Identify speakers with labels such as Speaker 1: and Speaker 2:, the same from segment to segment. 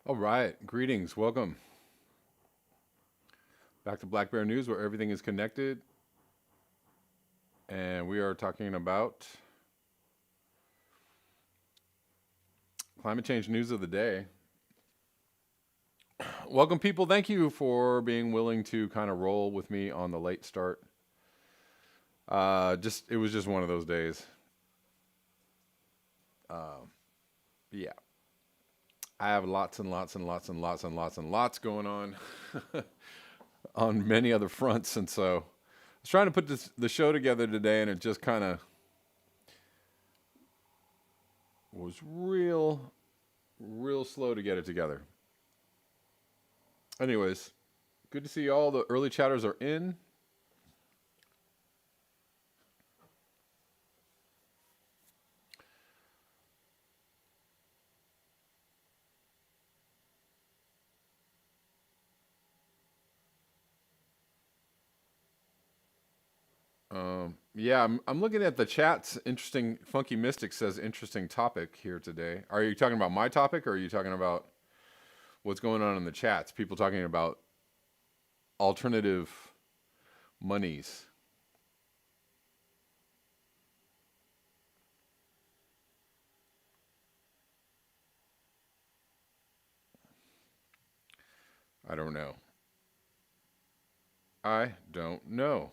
Speaker 1: All right, greetings, welcome back to Black Bear News, where everything is connected, and we are talking about climate change news of the day. Welcome, people. Thank you for being willing to kind of roll with me on the late start. It was just one of those days. Yeah, I have lots and lots and lots and lots and lots and lots going on on many other fronts, and so I was trying to put the show together today, and it just kind of was real slow to get it together. Anyways, good to see all the early chatters are in. Yeah, I'm looking at the chats. Interesting. Funky Mystic says interesting topic here today. Are you talking about my topic, or are you talking about what's going on in the chats? People talking about alternative monies. I don't know. I don't know.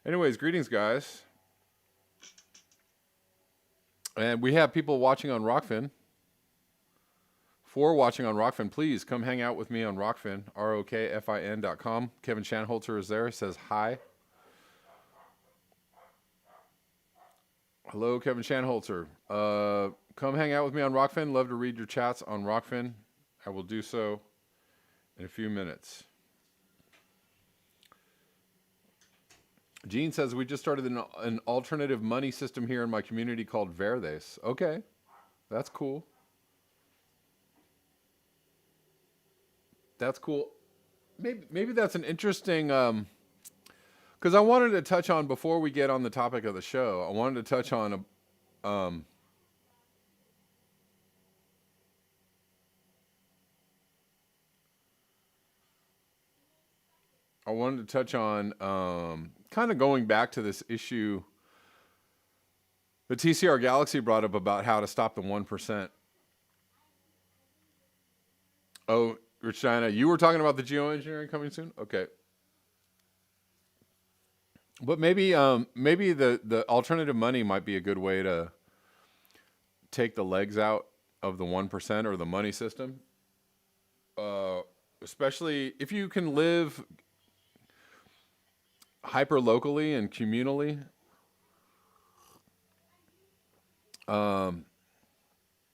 Speaker 1: Anyways, greetings, guys. And we have people watching on Rockfin. For watching on Rockfin, please come hang out with me on Rockfin, ROKFIN.com. Kevin Shanholzer is there. He says hi. Hello, Kevin Shanholzer. Come hang out with me on Rockfin. Love to read your chats on Rockfin. I will do so in a few minutes. Gene says, we just started an alternative money system here in my community called Verdes. Okay, that's cool. That's cool. Maybe that's an interesting, because I wanted to touch on, before we get on the topic of the show, I wanted to touch on kind of going back to this issue the TCR Galaxy brought up about how to stop the 1%. Oh, Rich China, you were talking about the geoengineering coming soon? Okay. But maybe the alternative money might be a good way to take the legs out of the 1% or the money system. Especially if you can live hyper locally and communally.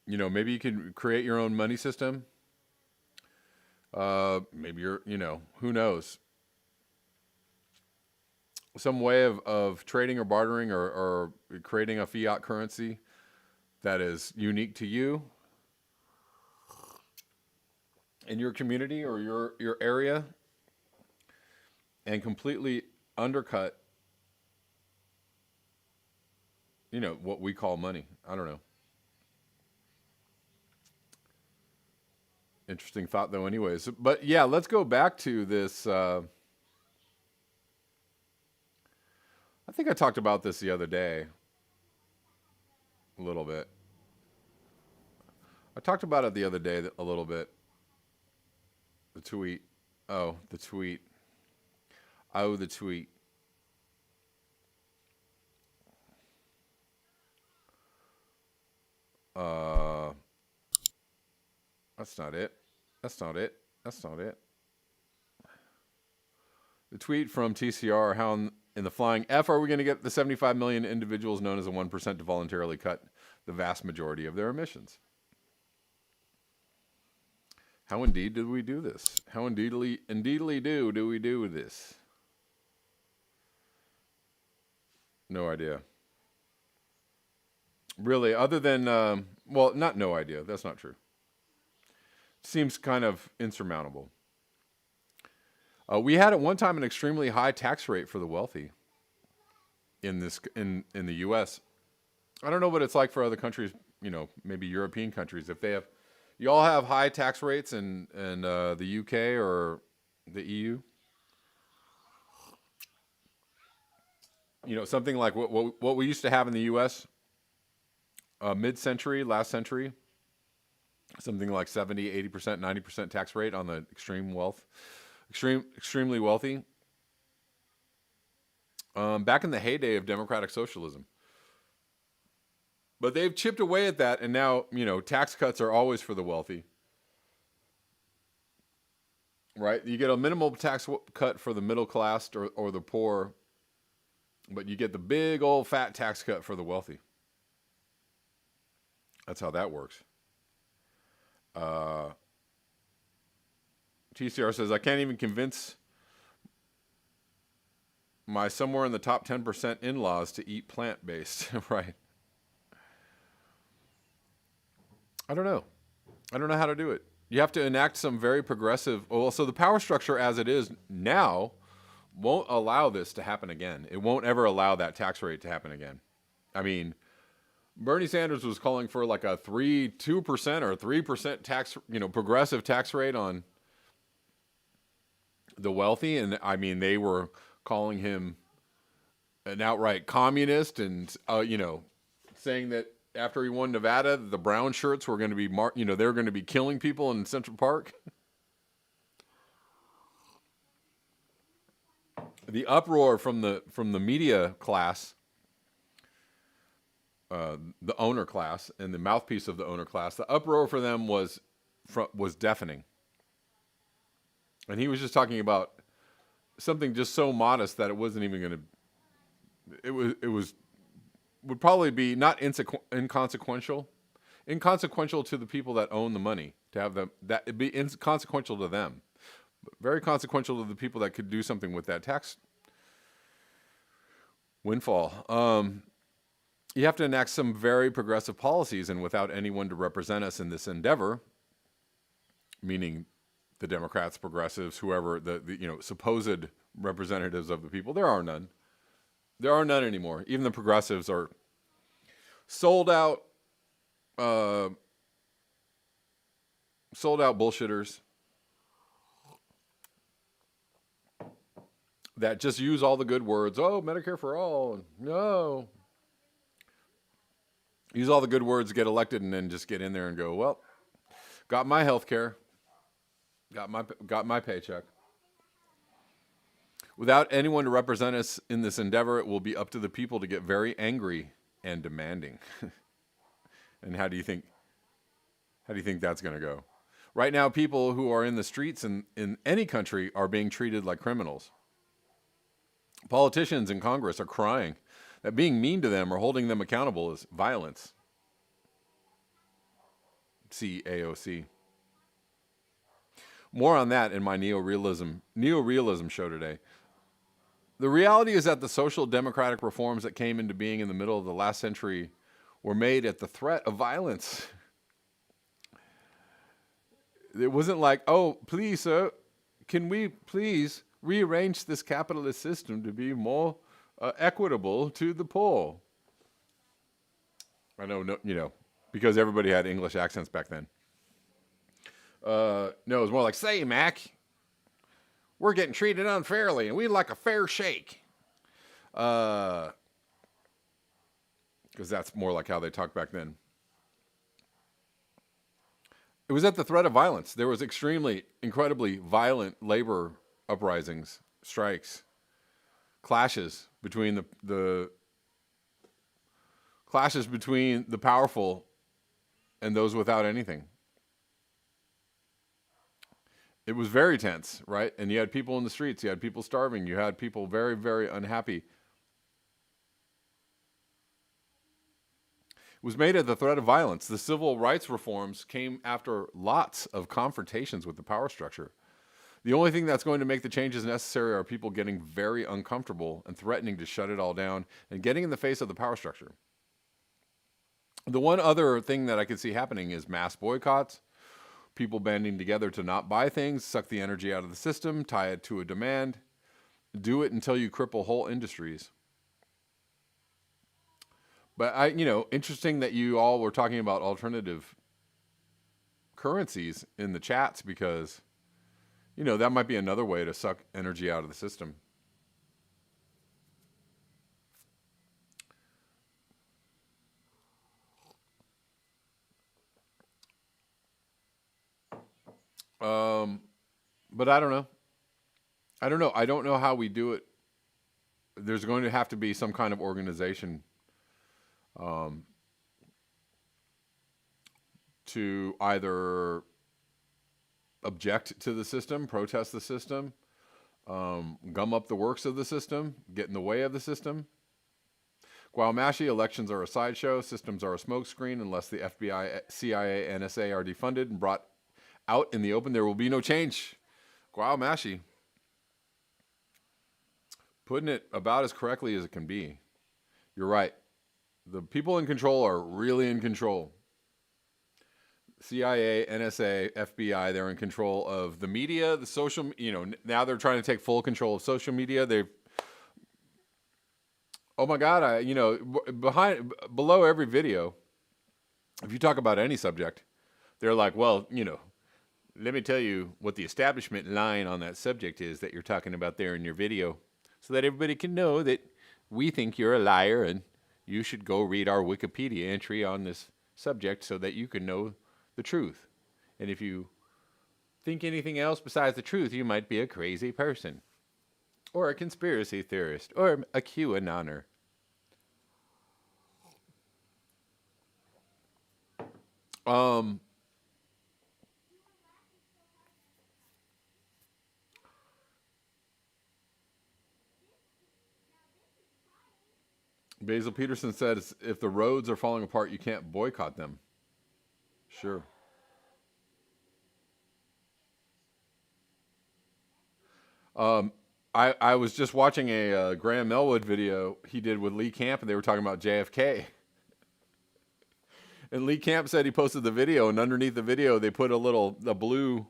Speaker 1: Maybe you can create your own money system. Maybe who knows? Some way of trading or bartering or creating a fiat currency that is unique to you in your community or your area, and completely undercut what we call money. I don't know. Interesting thought, though, anyways. But yeah, let's go back to this. I think I talked about this the other day a little bit. I talked about it the other day a little bit. The tweet. Oh, the tweet. Oh, the tweet. That's not it. That's not it. That's not it. The tweet from TCR, how in the flying F are we going to get the 75 million individuals known as the 1% to voluntarily cut the vast majority of their emissions? How indeed do we do this? How indeedly do we do this? No idea. Really, other than, not no idea. That's not true. Seems kind of insurmountable. We had at one time an extremely high tax rate for the wealthy in the U.S. I don't know what it's like for other countries, maybe European countries. If they have, you all have high tax rates in the UK or the EU. Something like what we used to have in the U.S. Mid-century, last century, something like 70, 80%, 90% tax rate on the extremely wealthy. Back in the heyday of democratic socialism. But they've chipped away at that, and now, tax cuts are always for the wealthy. Right? You get a minimal tax cut for the middle class or the poor, but you get the big old fat tax cut for the wealthy. That's how that works. TCR says, I can't even convince my somewhere in the top 10% in-laws to eat plant-based. Right. I don't know how to do it. You have to enact some very progressive. Well, so the power structure as it is now won't allow this to happen again. It won't ever allow that tax rate to happen again. I mean, Bernie Sanders was calling for like a 2% or 3% tax, progressive tax rate on the wealthy. And I mean, they were calling him an outright communist and, saying that after he won Nevada, the brown shirts were going to be, they were going to be killing people in Central Park. The uproar from the media class, the owner class, and the mouthpiece of the owner class, the uproar for them was deafening. And he was just talking about something just so modest that it wasn't even going to. It would probably be not inconsequential to the people that own the money, to have them, that it'd be inconsequential to them, but very consequential to the people that could do something with that tax windfall. You have to enact some very progressive policies, and without anyone to represent us in this endeavor, meaning the Democrats, progressives, whoever the supposed representatives of the people, there are none. There are none anymore. Even the progressives are sold out bullshitters that just use all the good words. Oh, Medicare for all. No. Use all the good words, get elected, and then just get in there and go, well, got my health care, got my paycheck. Without anyone to represent us in this endeavor, it will be up to the people to get very angry and demanding. And how do you think that's going to go? Right now, people who are in the streets in any country are being treated like criminals. Politicians in Congress are crying that being mean to them or holding them accountable is violence. See AOC. More on that in my neorealism show today. The reality is that the social democratic reforms that came into being in the middle of the last century were made at the threat of violence. It wasn't like, oh, please, sir, can we please rearrange this capitalist system to be more equitable to the poor? I know, because everybody had English accents back then. No, it was more like, say, Mac, we're getting treated unfairly, and we'd like a fair shake. Because that's more like how they talked back then. It was at the threat of violence. There was incredibly violent labor uprisings, strikes, clashes between the powerful and those without anything. It was very tense, right? And you had people in the streets, you had people starving, you had people very, very unhappy. It was made at the threat of violence. The civil rights reforms came after lots of confrontations with the power structure. The only thing that's going to make the changes necessary are people getting very uncomfortable and threatening to shut it all down and getting in the face of the power structure. The one other thing that I could see happening is mass boycotts, people banding together to not buy things, suck the energy out of the system, tie it to a demand, do it until you cripple whole industries. But interesting that you all were talking about alternative currencies in the chats because, that might be another way to suck energy out of the system. But I don't know. I don't know. I don't know how we do it. There's going to have to be some kind of organization to either object to the system, protest the system, gum up the works of the system, get in the way of the system. Gualmashi, elections are a sideshow, systems are a smokescreen. Unless the FBI, CIA, NSA are defunded and brought out in the open, there will be no change. Gualmashi. Putting it about as correctly as it can be. You're right. The people in control are really in control. CIA, NSA, FBI, they're in control of the media, the social, now they're trying to take full control of social media. Oh my God, below every video, if you talk about any subject, they're like, well, let me tell you what the establishment line on that subject is that you're talking about there in your video, so that everybody can know that we think you're a liar and you should go read our Wikipedia entry on this subject so that you can know the truth. And if you think anything else besides the truth, you might be a crazy person or a conspiracy theorist or a QAnoner. Basil Peterson said, if the roads are falling apart, you can't boycott them. Sure. I was just watching a Graham Elwood video he did with Lee Camp, and they were talking about JFK. And Lee Camp said he posted the video, and underneath the video, they put a blue,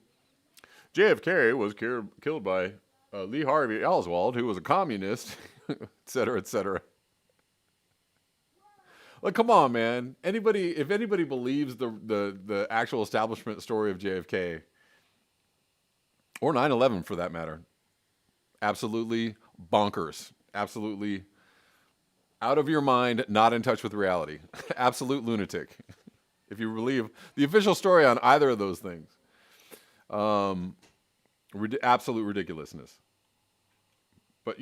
Speaker 1: JFK was killed by Lee Harvey Oswald, who was a communist, et cetera, et cetera. Like, come on, man. If anybody believes the actual establishment story of JFK, or 9/11 for that matter, absolutely bonkers. Absolutely out of your mind, not in touch with reality. Absolute lunatic. If you believe the official story on either of those things. Absolute ridiculousness. But,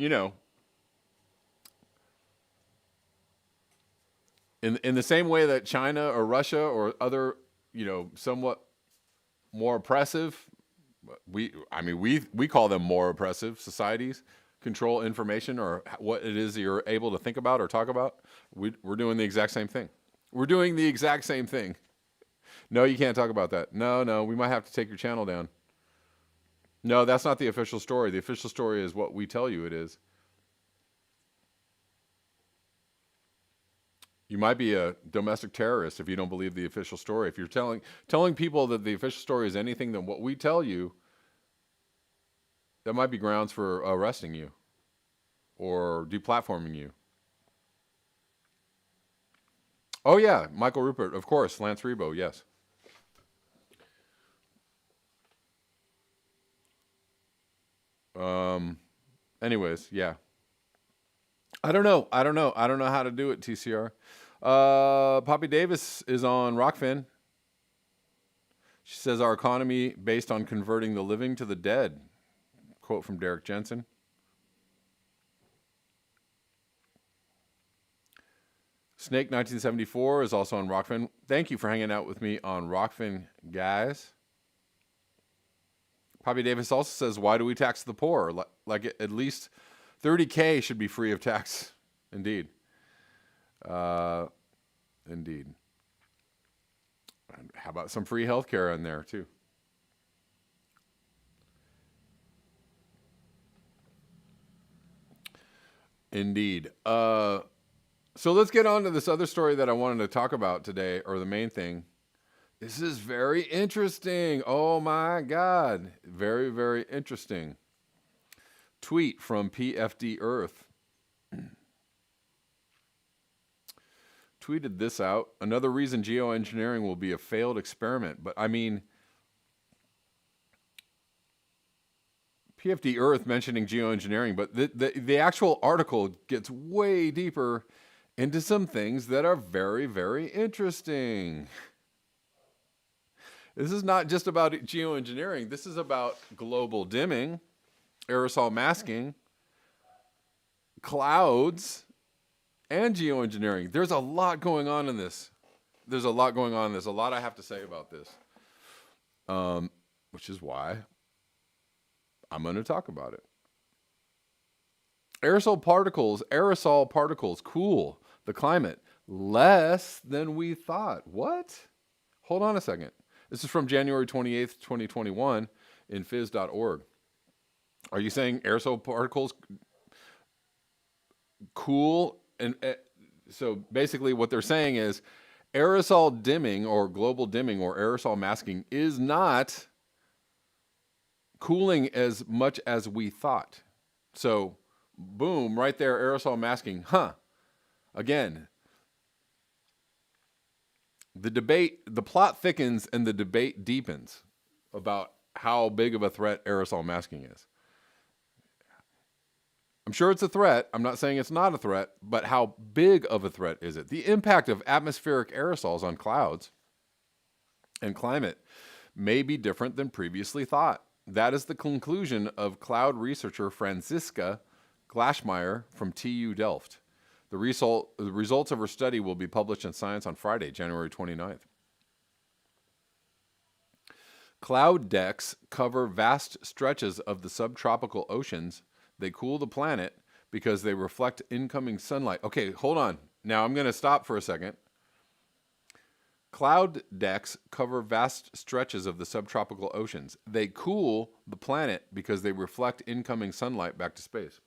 Speaker 1: in the same way that China or Russia or other, somewhat more oppressive, we call them more oppressive societies, control information or what it is you're able to think about or talk about. We're doing the exact same thing. We're doing the exact same thing. No, you can't talk about that. No, we might have to take your channel down. No, that's not the official story. The official story is what we tell you it is. You might be a domestic terrorist if you don't believe the official story. If you're telling people that the official story is anything than what we tell you, that might be grounds for arresting you or deplatforming you. Oh yeah, Michael Rupert, of course, Lance Rebo, yes. Anyways, yeah. I don't know how to do it, TCR. Poppy Davis is on Rockfin. She says our economy based on converting the living to the dead. Quote from Derek Jensen. Snake 1974 is also on Rockfin. Thank you for hanging out with me on Rockfin, guys. Poppy Davis also says, why do we tax the poor? Like at least 30K should be free of tax. Indeed. Indeed. And how about some free healthcare in there too? Indeed. So let's get on to this other story that I wanted to talk about today, or the main thing. This is very interesting. Oh my God. Very, very interesting. Tweet from PFD Earth. tweeted this out. Another reason geoengineering will be a failed experiment. But I mean, PFD Earth mentioning geoengineering, but the actual article gets way deeper into some things that are very, very interesting. This is not just about geoengineering. This is about global dimming, aerosol masking, clouds, and geoengineering. There's a lot going on in this. There's a lot going on. There's a lot I have to say about this, which is why I'm going to talk about it. Aerosol particles cool the climate less than we thought. What? Hold on a second. This is from January 28th, 2021 in phys.org. Are you saying aerosol particles cool? And so basically what they're saying is aerosol dimming or global dimming or aerosol masking is not cooling as much as we thought. So boom, right there, aerosol masking. Again, the plot thickens and the debate deepens about how big of a threat aerosol masking is. I'm sure it's a threat. I'm not saying it's not a threat, but how big of a threat is it? The impact of atmospheric aerosols on clouds and climate may be different than previously thought. That is the conclusion of cloud researcher Franziska Glaschmeyer from TU Delft. The results of her study will be published in Science on Friday, January 29th. Cloud decks cover vast stretches of the subtropical oceans. They cool the planet because they reflect incoming sunlight. Okay, hold on. Now I'm going to stop for a second. Cloud decks cover vast stretches of the subtropical oceans. They cool the planet because they reflect incoming sunlight back to space.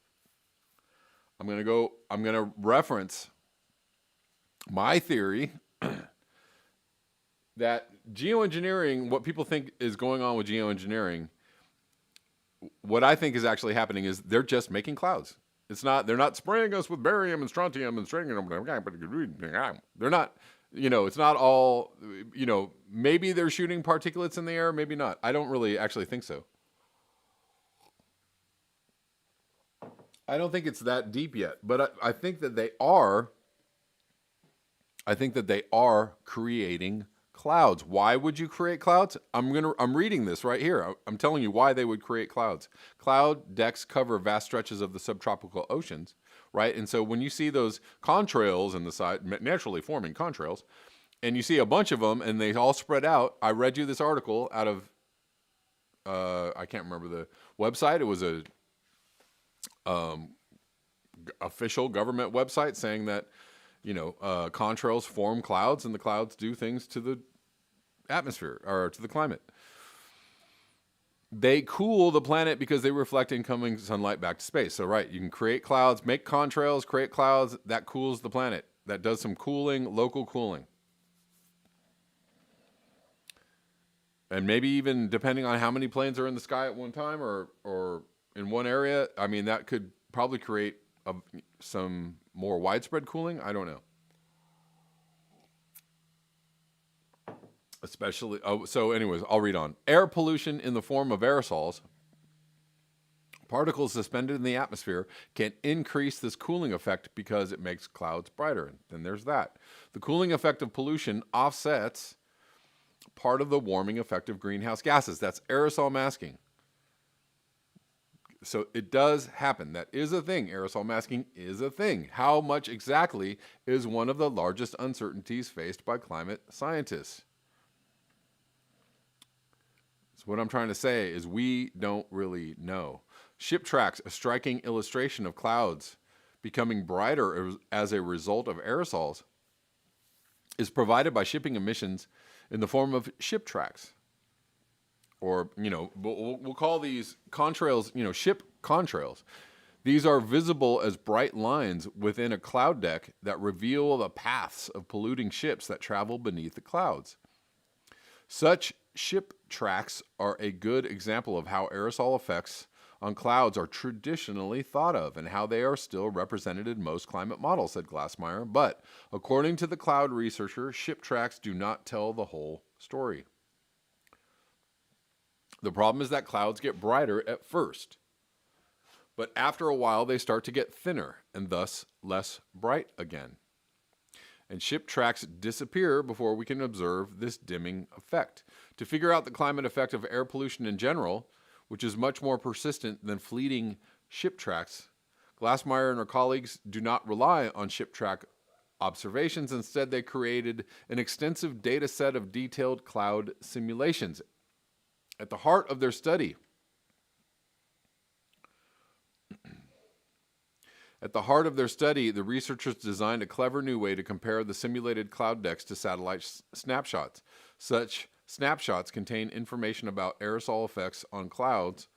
Speaker 1: I'm going to reference my theory that geoengineering, what people think is going on with geoengineering, what I think is actually happening is they're just making clouds. They're not spraying us with barium and strontium and stringing them. They're not, it's not all, maybe they're shooting particulates in the air, maybe not. I don't really actually think so. I don't think it's that deep yet, but I think that they are. I think that they are creating clouds. Why would you create clouds? I'm reading this right here. I'm telling you why they would create clouds. Cloud decks cover vast stretches of the subtropical oceans, right? And so when you see those contrails in the side, naturally forming contrails, and you see a bunch of them and they all spread out. I read you this article out of, I can't remember the website. It was a official government website saying that, contrails form clouds and the clouds do things to the atmosphere or to the climate. They cool the planet because they reflect incoming sunlight back to space. So, right, you can create clouds, make contrails, create clouds, that cools the planet. That does some cooling, local cooling. And maybe even depending on how many planes are in the sky at one time or in one area, I mean, that could probably create some more widespread cooling. I don't know. Especially, so anyways, I'll read on. Air pollution in the form of aerosols, particles suspended in the atmosphere, can increase this cooling effect because it makes clouds brighter. And there's that. The cooling effect of pollution offsets part of the warming effect of greenhouse gases. That's aerosol masking. So it does happen. That is a thing. Aerosol masking is a thing. How much exactly is one of the largest uncertainties faced by climate scientists. So what I'm trying to say is we don't really know. Ship tracks, a striking illustration of clouds becoming brighter as a result of aerosols, is provided by shipping emissions in the form of ship tracks. Or, we'll call these contrails, ship contrails. These are visible as bright lines within a cloud deck that reveal the paths of polluting ships that travel beneath the clouds. Such ship tracks are a good example of how aerosol effects on clouds are traditionally thought of and how they are still represented in most climate models, said Glassmeyer. But according to the cloud researcher, ship tracks do not tell the whole story. The problem is that clouds get brighter at first, but after a while they start to get thinner and thus less bright again. And ship tracks disappear before we can observe this dimming effect. To figure out the climate effect of air pollution in general, which is much more persistent than fleeting ship tracks, Glassmeyer and her colleagues do not rely on ship track observations. Instead, they created an extensive data set of detailed cloud simulations. At the heart of their study, the researchers designed a clever new way to compare the simulated cloud decks to satellite snapshots. Such snapshots contain information about aerosol effects on clouds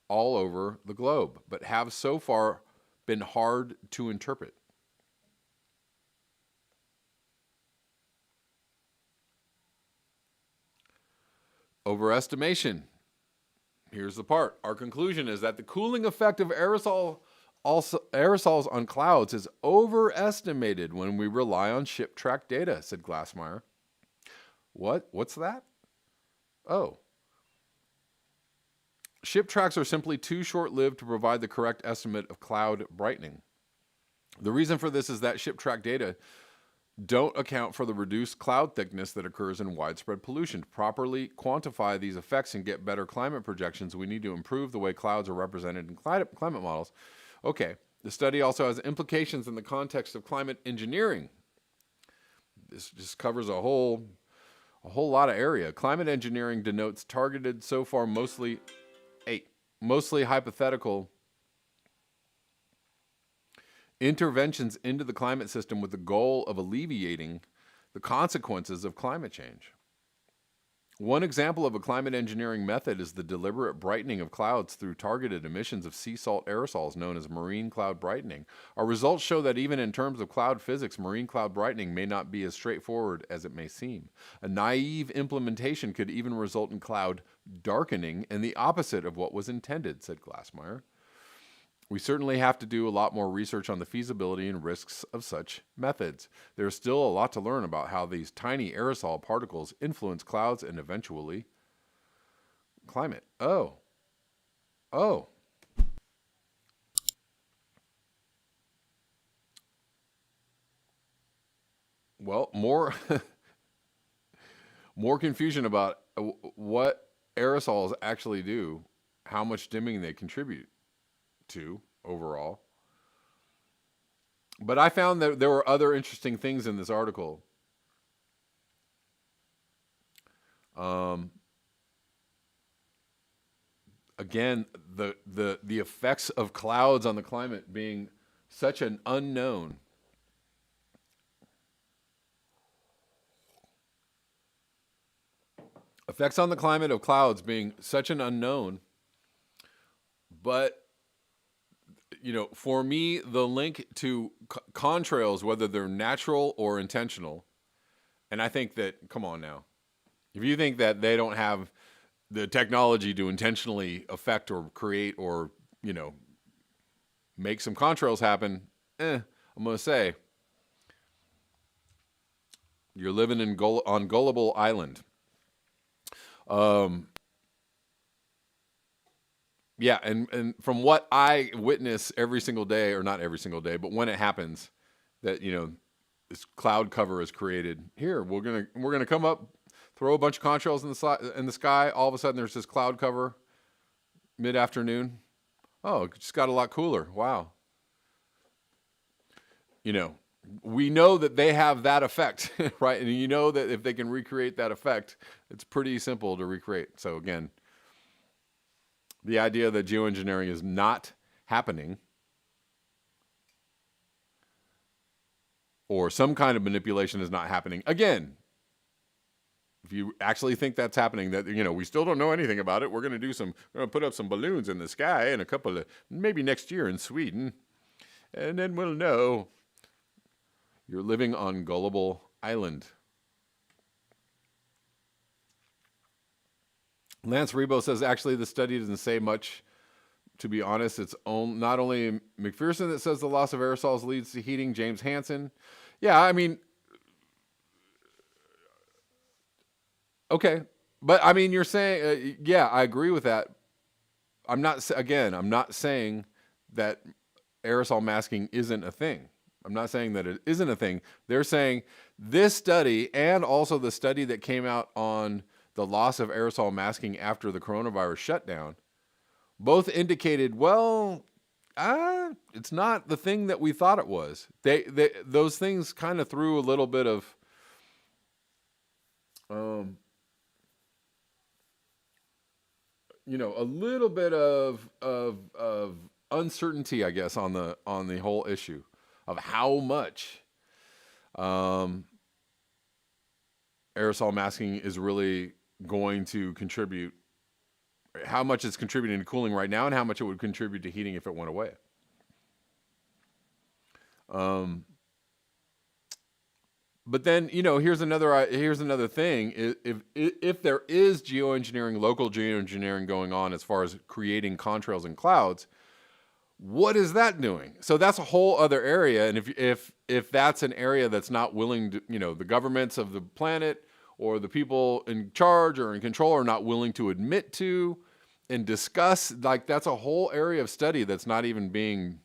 Speaker 1: all over the globe, but have so far been hard to interpret. Overestimation. Here's the part. Our conclusion is that the cooling effect of aerosols on clouds is overestimated when we rely on ship track data, said Glassmeyer. What's that? Oh. Ship tracks are simply too short-lived to provide the correct estimate of cloud brightening. The reason for this is that ship track data don't account for the reduced cloud thickness that occurs in widespread pollution. To properly quantify these effects and get better climate projections, we need to improve the way clouds are represented in climate models. Okay, the study also has implications in the context of climate engineering. This just covers a whole lot of area. Climate engineering denotes targeted, so far mostly hypothetical interventions into the climate system with the goal of alleviating the consequences of climate change. One example of a climate engineering method is the deliberate brightening of clouds through targeted emissions of sea salt aerosols known as marine cloud brightening. Our results show that even in terms of cloud physics, marine cloud brightening may not be as straightforward as it may seem. A naive implementation could even result in cloud darkening and the opposite of what was intended, said Glassmeyer. We certainly have to do a lot more research on the feasibility and risks of such methods. There's still a lot to learn about how these tiny aerosol particles influence clouds and eventually climate. Oh. Well, more confusion about what aerosols actually do, how much dimming they contribute to overall. But I found that there were other interesting things in this article. Again, the effects of clouds on the climate being such an unknown. Effects on the climate of clouds being such an unknown. But for me, the link to contrails, whether they're natural or intentional, and I think that, come on now, if you think that they don't have the technology to intentionally affect or create or, make some contrails happen, I'm going to say, you're living on Gullible Island. Yeah, and from what I witness every single day, or not every single day, but when it happens, that this cloud cover is created. Here, we're gonna come up, throw a bunch of contrails in the sky. All of a sudden, there's this cloud cover. Mid-afternoon, oh, it just got a lot cooler. Wow. We know that they have that effect, right? And that if they can recreate that effect, it's pretty simple to recreate. So again, the idea that geoengineering is not happening, or some kind of manipulation is not happening. Again, if you actually think that's happening, that we still don't know anything about it. We're going to put up some balloons in the sky and maybe next year in Sweden, and then we'll know. You're living on Gullible Island. Lance Rebo says, actually, the study doesn't say much To be honest, it's not only McPherson that says the loss of aerosols leads to heating. James Hansen. Yeah, I mean, okay. But I mean, you're saying, yeah, I agree with that. I'm not saying that aerosol masking isn't a thing. I'm not saying that it isn't a thing. They're saying this study and also the study that came out on the loss of aerosol masking after the coronavirus shutdown both indicated, well, it's not the thing that we thought it was. Those things kind of threw a little bit of, a little bit of uncertainty, I guess, on the whole issue of how much aerosol masking is really going to contribute, how much it's contributing to cooling right now, and how much it would contribute to heating if it went away. But then, here's another thing. If there is geoengineering, local geoengineering going on as far as creating contrails and clouds, what is that doing? So that's a whole other area. And if that's an area that's not willing to, the governments of the planet or the people in charge or in control are not willing to admit to and discuss, like, that's a whole area of study that's not even being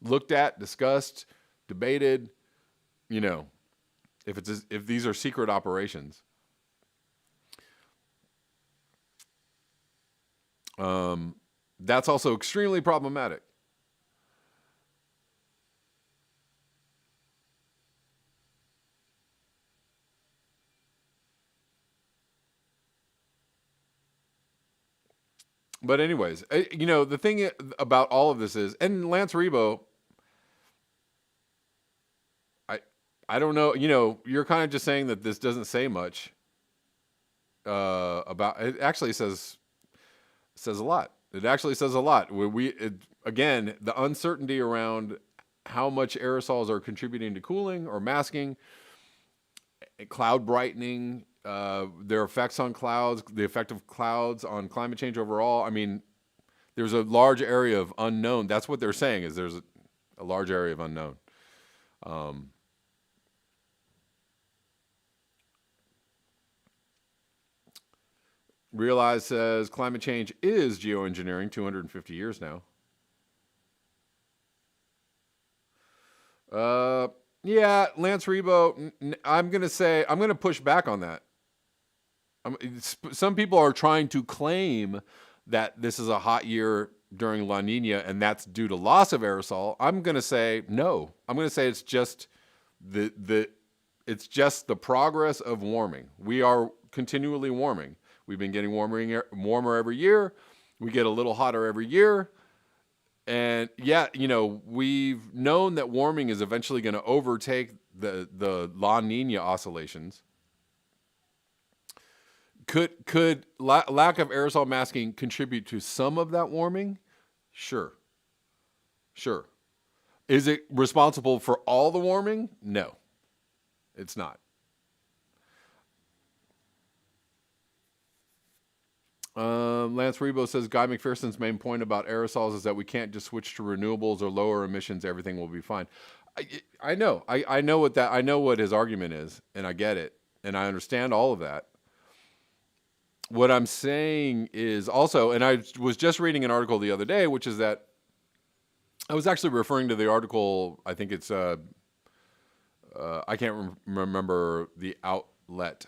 Speaker 1: looked at, discussed, debated, if these are secret operations. That's also extremely problematic. But anyways, the thing about all of this is, and Lance Rebo, I don't know, you're kind of just saying that this doesn't say much about, it actually says a lot. It actually says a lot. Again, the uncertainty around how much aerosols are contributing to cooling or masking, cloud brightening, their effects on clouds, the effect of clouds on climate change overall. I mean, there's a large area of unknown. That's what they're saying, is there's a large area of unknown. Realize says climate change is geoengineering, 250 years now. Yeah, Lance Rebo, I'm going to push back on that. Some people are trying to claim that this is a hot year during La Nina and that's due to loss of aerosol. I'm going to say no. I'm going to say it's just it's just the progress of warming. We are continually warming. We've been getting warmer every year. We get a little hotter every year. And yeah, we've known that warming is eventually going to overtake the La Nina oscillations. Could lack of aerosol masking contribute to some of that warming? Sure. Is it responsible for all the warming? No, it's not. Lance Rebo says Guy McPherson's main point about aerosols is that we can't just switch to renewables or lower emissions. Everything will be fine. I know. I know what his argument is, and I get it, and I understand all of that. What I'm saying is also, and I was just reading an article the other day, which is that I was actually referring to the article. I think it's I can't remember the outlet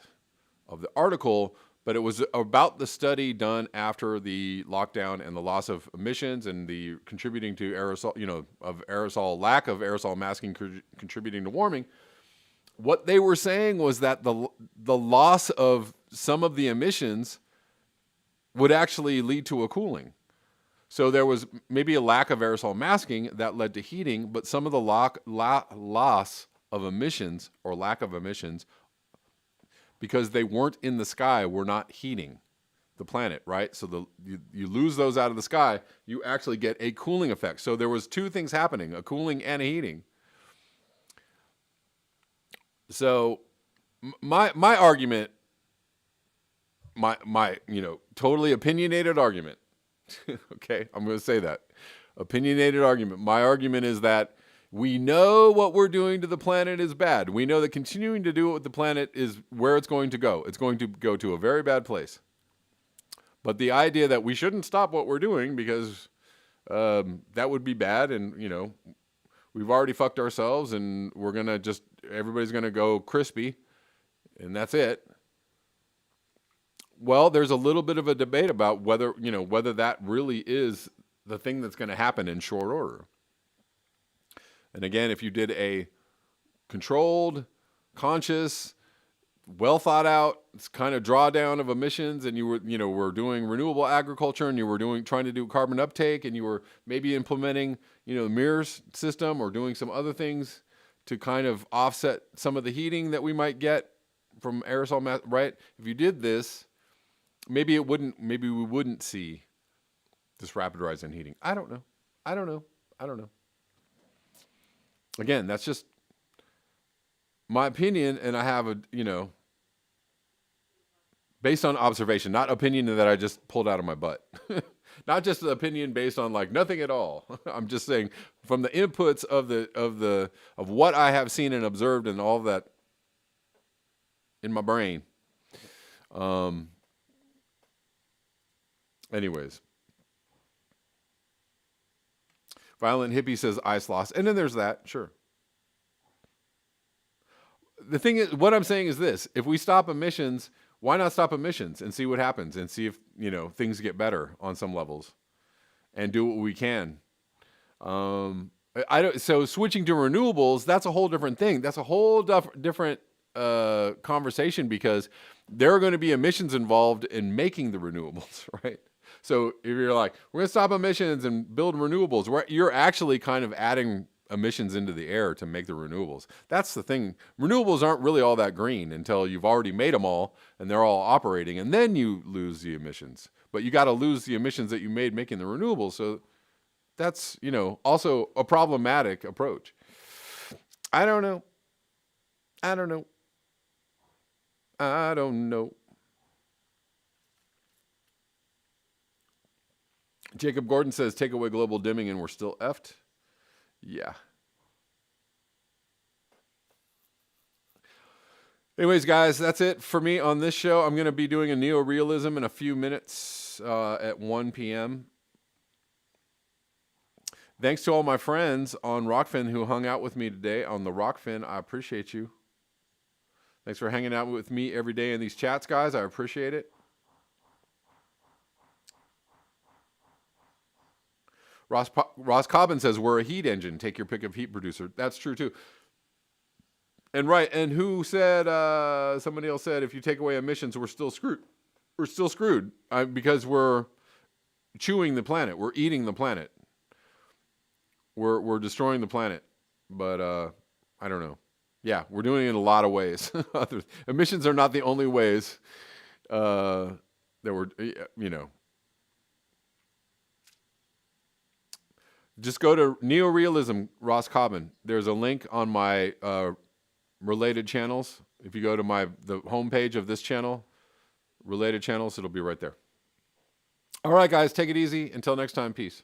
Speaker 1: of the article, but it was about the study done after the lockdown and the loss of emissions and the contributing to aerosol, lack of aerosol masking contributing to warming. What they were saying was that the loss of some of the emissions would actually lead to a cooling. So there was maybe a lack of aerosol masking that led to heating, but some of the loss of emissions or lack of emissions, because they weren't in the sky, were not heating the planet, right? So you lose those out of the sky, you actually get a cooling effect. So there was two things happening, a cooling and a heating. So my argument, my totally opinionated argument Okay, I'm going to say that. Opinionated argument. My argument is that we know what we're doing to the planet is bad. We know that continuing to do it with the planet is where it's going to go. It's going to go to a very bad place. But the idea that we shouldn't stop what we're doing because that would be bad, and we've already fucked ourselves, and we're gonna everybody's gonna go crispy, and that's it. Well, there's a little bit of a debate about whether that really is the thing that's going to happen in short order. And again, if you did a controlled, conscious, well thought out kind of drawdown of emissions, and you were doing renewable agriculture, and you were trying to do carbon uptake, and you were maybe implementing the mirrors system or doing some other things to kind of offset some of the heating that we might get from aerosol, right? If you did this, maybe we wouldn't see this rapid rise in heating. I don't know. Again, that's just my opinion, and I have based on observation, not opinion that I just pulled out of my butt. Not just an opinion based on nothing at all. I'm just saying from the inputs of what I have seen and observed and all of that in my brain. Anyways. Violent Hippie says ice loss. And then there's that, sure. The thing is, what I'm saying is this. If we stop emissions, why not stop emissions and see what happens and see if, things get better on some levels and do what we can. So switching to renewables, that's a whole different thing. That's a whole different conversation, because there are going to be emissions involved in making the renewables, right? So if you're like, we're going to stop emissions and build renewables, you're actually kind of adding emissions into the air to make the renewables. That's the thing. Renewables aren't really all that green until you've already made them all and they're all operating, and then you lose the emissions. But you got to lose the emissions that you made making the renewables. So that's, also a problematic approach. I don't know. Jacob Gordon says, take away global dimming and we're still effed. Yeah. Anyways, guys, that's it for me on this show. I'm going to be doing a neorealism in a few minutes at 1 p.m. Thanks to all my friends on Rockfin who hung out with me today on the Rockfin. I appreciate you. Thanks for hanging out with me every day in these chats, guys. I appreciate it. Ross Cobbin says, we're a heat engine. Take your pick of heat producer. That's true, too. And right, and who said, somebody else said, if you take away emissions, we're still screwed. We're still screwed because we're chewing the planet. We're eating the planet. We're destroying the planet. But I don't know. Yeah, we're doing it in a lot of ways. Emissions are not the only ways that we're, Just go to Neorealism, Ross Cobbin. There's a link on my related channels. If you go to the homepage of this channel, related channels, it'll be right there. All right, guys, take it easy. Until next time, peace.